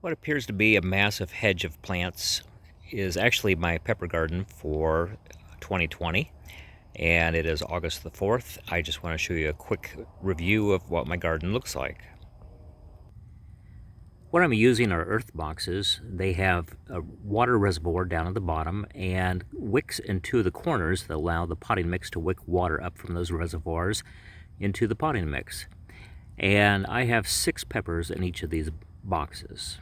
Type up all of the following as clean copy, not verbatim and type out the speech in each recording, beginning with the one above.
What appears to be a massive hedge of plants is actually my pepper garden for 2020, and it is August the 4th. I just want to show you a quick review of what my garden looks like. What I'm using are earth boxes. They have a water reservoir down at the bottom and wicks in two of the corners that allow the potting mix to wick water up from those reservoirs into the potting mix. And I have 6 peppers in each of these boxes.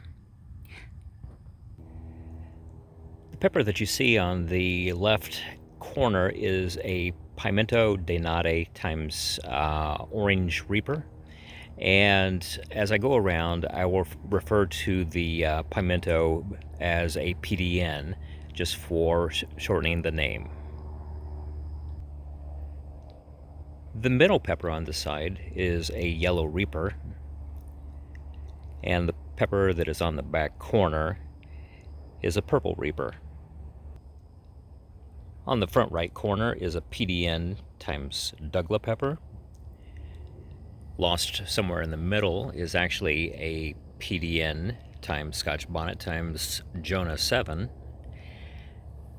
The pepper that you see on the left corner is a Pimento Denate times Orange Reaper. And as I go around, I will refer to the pimento as a PDN, just for shortening the name. The middle pepper on the side is a Yellow Reaper, and the pepper that is on the back corner is a Purple Reaper. On the front right corner is a PDN times Douglas pepper. Lost somewhere in the middle is actually a PDN times Scotch Bonnet times Jonah 7.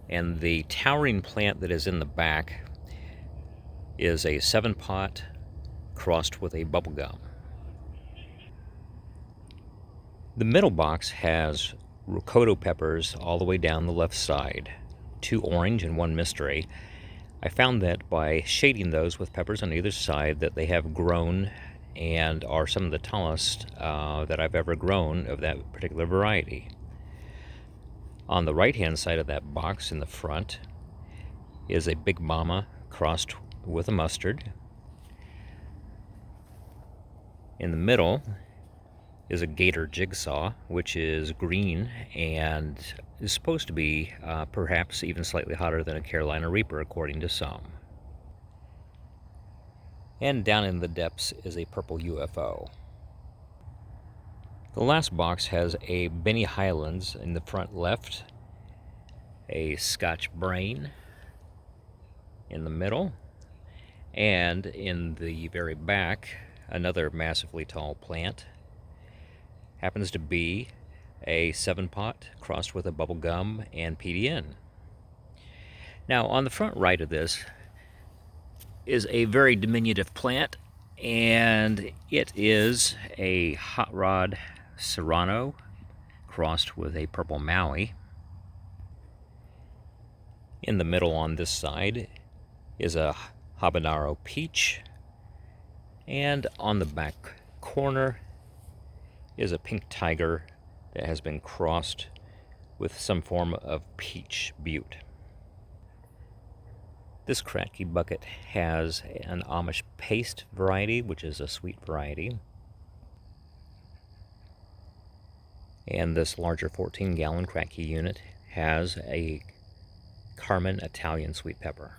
And the towering plant that is in the back is a 7-pot crossed with a bubblegum. The middle box has ricotta peppers all the way down the left side, 2 orange and 1 mystery. I found that by shading those with peppers on either side that they have grown and are some of the tallest that I've ever grown of that particular variety. On the right-hand side of that box in the front is a Big Mama crossed with a mustard. In the middle is a Gator Jigsaw, which is green and is supposed to be perhaps even slightly hotter than a Carolina Reaper, according to some. And down in the depths is a Purple UFO. The last box has a Benny Highlands in the front left, a Scotch Brain in the middle, and in the very back, another massively tall plant. Happens to be a 7-pot crossed with a bubblegum and PDN. Now, on the front right of this is a very diminutive plant, and it is a Hot Rod Serrano crossed with a Purple Maui. In the middle on this side is a Habanero Peach, and on the back corner is a Pink Tiger that has been crossed with some form of Peach Butte. This Kratky bucket has an Amish Paste variety, which is a sweet variety. And this larger 14-gallon Kratky unit has a Carmen Italian sweet pepper.